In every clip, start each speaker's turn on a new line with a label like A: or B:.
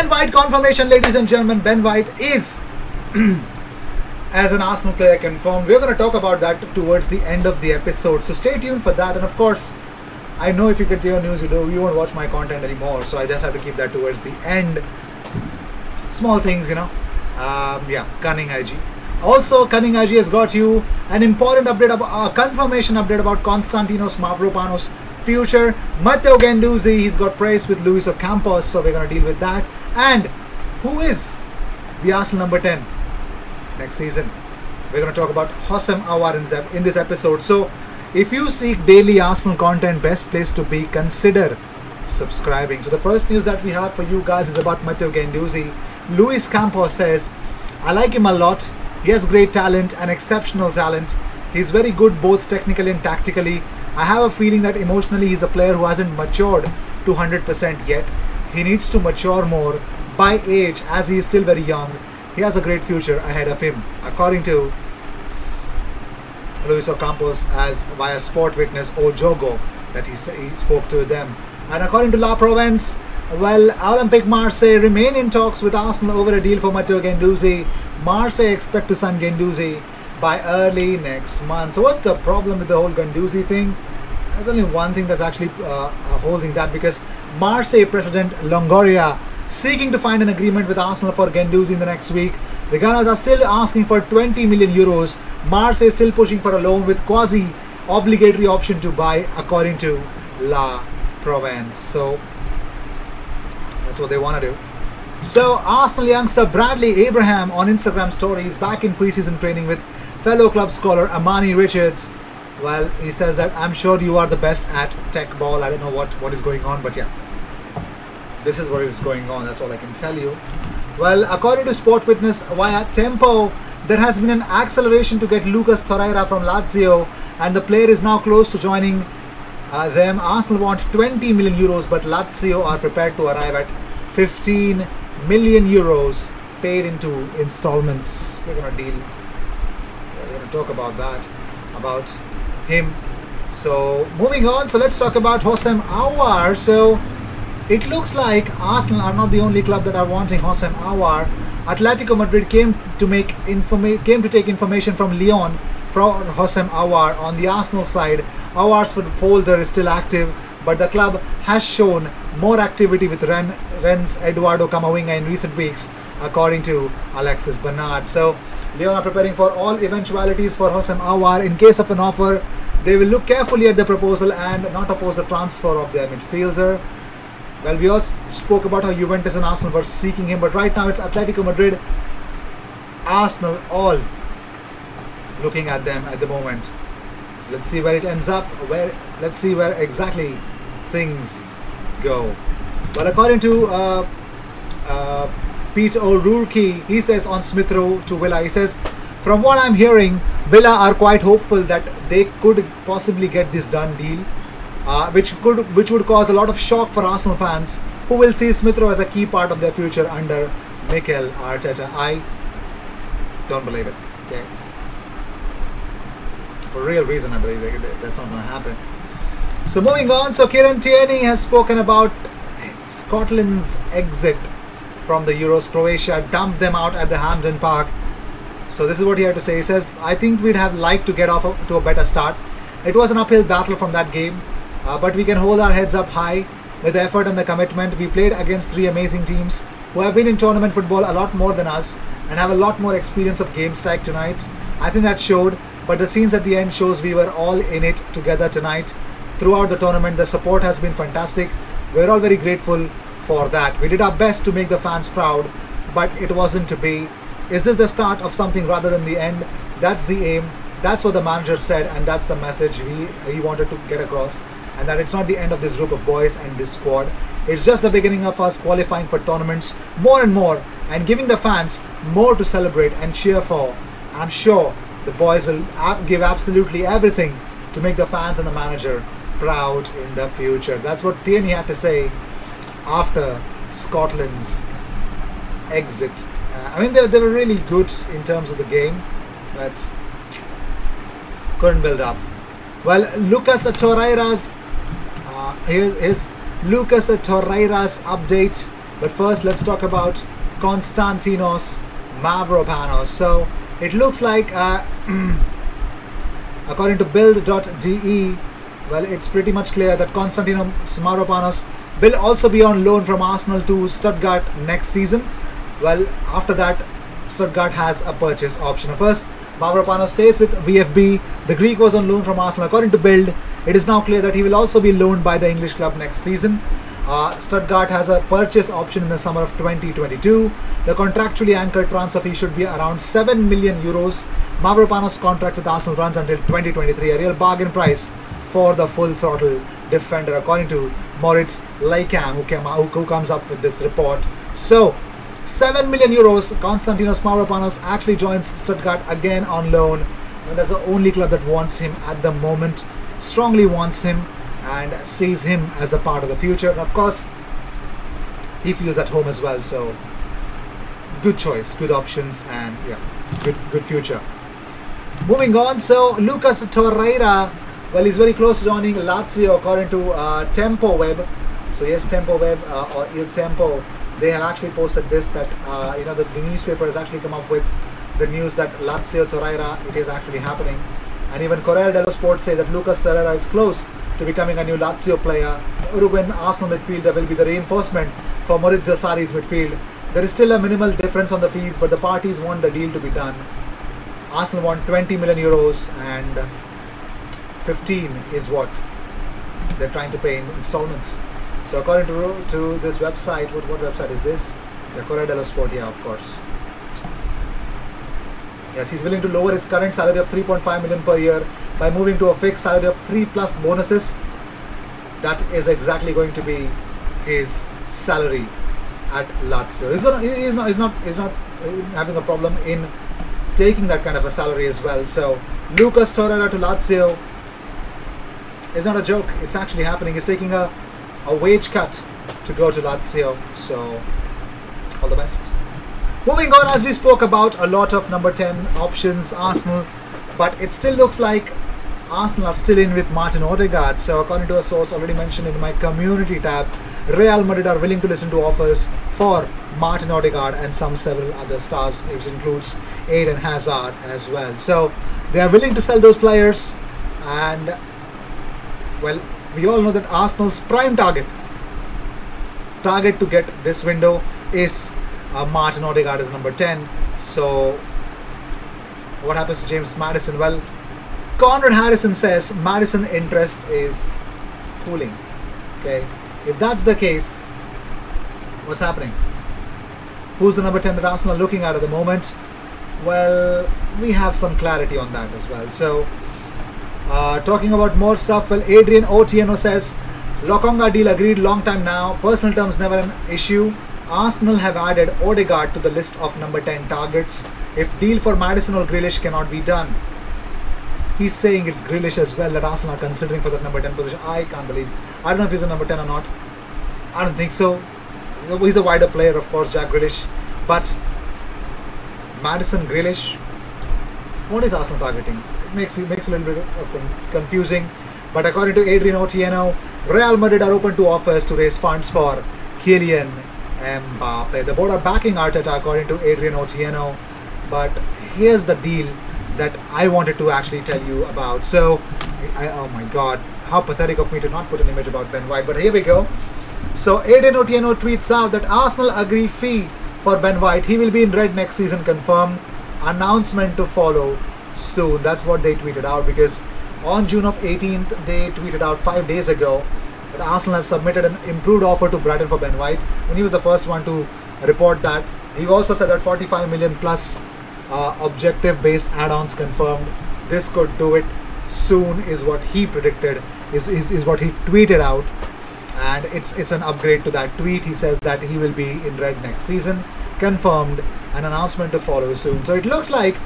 A: Ben White confirmation, ladies and gentlemen. Ben White is as an Arsenal player confirmed. We're going to talk about that towards the end of the episode, so stay tuned for that. And of course, I know if you get your news, you won't watch my content anymore, so I just have to keep that towards the end. Small things, yeah, Cunning IG. Also, Cunning IG has got you an important update, a confirmation update about Konstantinos Mavropanos' future. Matteo Guendouzi, he's got praise with Luis Ocampos, so we're going to deal with that. And who is the Arsenal number 10 next season? We're going to talk about Hossein Aouar in this episode. So, if you seek daily Arsenal content, best place to be, consider subscribing. So, the first news that we have for you guys is about Matteo Guendouzi. Luis Campos says, I like him a lot. He has great talent and exceptional talent. He's very good both technically and tactically. I have a feeling that emotionally he's a player who hasn't matured to 100% yet. He needs to mature more by age, as he is still very young. He has a great future ahead of him, according to Luis Ocampos as via Sport Witness Ojogo that he spoke to them. And according to La Provence, well, Olympique Marseille remain in talks with Arsenal over a deal for Matteo Guendouzi. Marseille expect to sign Guendouzi by early next month. So what's the problem with the whole Guendouzi thing? There's only one thing that's actually holding that, because Marseille president Longoria seeking to find an agreement with Arsenal for Guendouzi in the next week. The Gunners are still asking for 20 million euros. Marseille is still pushing for a loan with quasi-obligatory option to buy, according to La Provence. So that's what they want to do. So, Arsenal youngster Bradley Abraham on Instagram stories back in preseason training with fellow club scholar Amani Richards. Well, he says that I'm sure you are the best at tech ball. I don't know what is going on, but yeah, this is what is going on. That's all I can tell you. Well, according to Sport Witness via Tempo, there has been an acceleration to get Lucas Torreira from Lazio, and the player is now close to joining them. Arsenal want 20 million euros, but Lazio are prepared to arrive at 15 million euros paid into installments. We're going to we're going to talk about that, about him. So moving on, so let's talk about Hossein Aouar. So it looks like Arsenal are not the only club that are wanting Hossein Aouar. Atletico Madrid came to take information from Lyon for Hossein Aouar. On the Arsenal side, Aouar's folder is still active, but the club has shown more activity with Rennes Eduardo Camavinga in recent weeks, according to Alexis Bernard. So Lyon are preparing for all eventualities for Hossein Aouar. In case of an offer, they will look carefully at the proposal and not oppose the transfer of their midfielder. Well, we also spoke about how Juventus and Arsenal were seeking him, but right now it's Atletico Madrid, Arsenal, all looking at them at the moment. So let's see where it ends up. Let's see where exactly things go. Well, according to Pete O'Rourke, he says on Smith Rowe to Villa, he says, from what I'm hearing, Villa are quite hopeful that they could possibly get this done deal, which would cause a lot of shock for Arsenal fans, who will see Smith Rowe as a key part of their future under Mikel Arteta. I don't believe it. Okay, for real reason, I believe that's not going to happen. So moving on, so Kieran Tierney has spoken about Scotland's exit from the Euros. Croatia dumped them out at the Hampden Park. So this is what he had to say. He says, I think we'd have liked to get off to a better start. It was an uphill battle from that game, but we can hold our heads up high with the effort and the commitment. We played against three amazing teams who have been in tournament football a lot more than us and have a lot more experience of games like tonight's. I think that showed, but the scenes at the end shows we were all in it together tonight. Throughout the tournament, the support has been fantastic. We're all very grateful for that. We did our best to make the fans proud, but it wasn't to be. Is this the start of something rather than the end? That's the aim. That's what the manager said, and that's the message he wanted to get across. And that it's not the end of this group of boys and this squad. It's just the beginning of us qualifying for tournaments more and more and giving the fans more to celebrate and cheer for. I'm sure the boys will give absolutely everything to make the fans and the manager proud in the future. That's what Tierney had to say after Scotland's exit. I mean, they were really good in terms of the game, but couldn't build up. Well, Lucas Torreira's here's Lucas Torreira's update. But first, let's talk about Konstantinos Mavropanos. So it looks like, according to build.de, well, it's pretty much clear that Konstantinos Mavropanos will also be on loan from Arsenal to Stuttgart next season. Well, after that, Stuttgart has a purchase option. First, Mavropanos stays with VfB. The Greek was on loan from Arsenal. According to Bild, it is now clear that he will also be loaned by the English club next season. Stuttgart has a purchase option in the summer of 2022. The contractually anchored transfer fee should be around 7 million euros. Mavropanos' contract with Arsenal runs until 2023, a real bargain price for the full throttle defender, according to Moritz Leikam, who comes up with this report. So 7 million euros, Konstantinos Mavropanos actually joins Stuttgart again on loan, and that's the only club that wants him at the moment, strongly wants him and sees him as a part of the future. And of course, he feels at home as well, so good choice, good options, and yeah, good future. Moving on, so Lucas Torreira, well, he's very close to joining Lazio according to Tempo Web. So yes, Tempo Web or Il Tempo, they have actually posted this, that the newspaper has actually come up with the news that Lazio Torreira, it is actually happening. And even Corriere dello Sport say that Lucas Torreira is close to becoming a new Lazio player. Uruguayan Arsenal midfielder will be the reinforcement for Maurizio Sarri's midfield. There is still a minimal difference on the fees, but the parties want the deal to be done. Arsenal want 20 million euros and 15 is what they're trying to pay in installments. So according to this website, what website is this? The Corriere dello Sport, yeah, of course. Yes, he's willing to lower his current salary of 3.5 million per year by moving to a fixed salary of 3 plus bonuses. That is exactly going to be his salary at Lazio. He's not having a problem in taking that kind of a salary as well. So Lucas Torreira to Lazio is not a joke. It's actually happening. He's taking a wage cut to go to Lazio. So all the best. Moving on, as we spoke about a lot of number 10 options, Arsenal, but it still looks like Arsenal are still in with Martin Odegaard. So according to a source already mentioned in my community tab, Real Madrid are willing to listen to offers for Martin Odegaard and several other stars, which includes Eden Hazard as well. So they are willing to sell those players, and well, we all know that Arsenal's prime target to get this window is Martin Odegaard is number 10. So what happens to James Maddison? Well, Conrad Harrison says Maddison interest is cooling. Okay, if that's the case, what's happening? Who's the number 10 that Arsenal are looking at the moment? Well, we have some clarity on that as well. So talking about more stuff, well, Adrian Otieno says Lokonga deal agreed long time now, personal terms never an issue. Arsenal have added Odegaard to the list of number 10 targets if deal for Maddison or Grealish cannot be done. He's saying it's Grealish as well that Arsenal are considering for that number 10 position. I can't believe. I don't know if he's a number 10 or not. I don't think so. He's a wider player, of course, Jack Grealish. But Maddison, Grealish, what is Arsenal targeting? It makes a little bit of confusing. But according to Adrian Otieno, Real Madrid are open to offers to raise funds for Kylian Mbappe. The board are backing Arteta, according to Adrian Otieno. But here's the deal that I wanted to actually tell you about. So, oh my god, how pathetic of me to not put an image about Ben White. But here we go. So Adrian Otieno tweets out that Arsenal agree fee for Ben White. He will be in red next season, confirmed. Announcement to follow soon. That's what they tweeted out, because on June of 18th, they tweeted out 5 days ago that Arsenal have submitted an improved offer to Brighton for Ben White. And he was the first one to report that. He also said that 45 million plus objective-based add-ons confirmed. This could do it soon, is what he predicted, is what he tweeted out. And it's an upgrade to that tweet. He says that he will be in red next season, confirmed, an announcement to follow soon. So it looks like,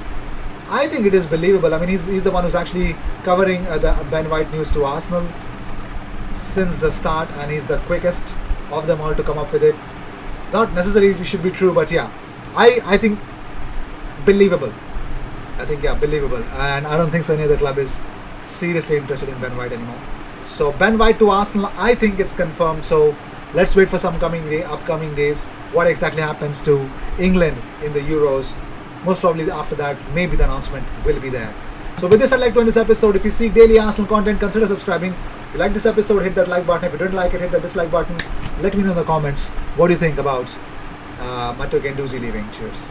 A: I think it is believable. I mean, he's the one who's actually covering the Ben White news to Arsenal since the start, and he's the quickest of them all to come up with it. Not necessarily it should be true, but yeah, I think believable. I think, yeah, believable. And I don't think so any other club is seriously interested in Ben White anymore. So Ben White to Arsenal, I think it's confirmed. So let's wait for some upcoming days. What exactly happens to England in the Euros? Most probably after that, maybe the announcement will be there. So with this, I'd like to end this episode. If you seek daily Arsenal content, consider subscribing. If you like this episode, hit that like button. If you didn't like it, hit that dislike button. Let me know in the comments what do you think about Matteo Guendouzi leaving. Cheers.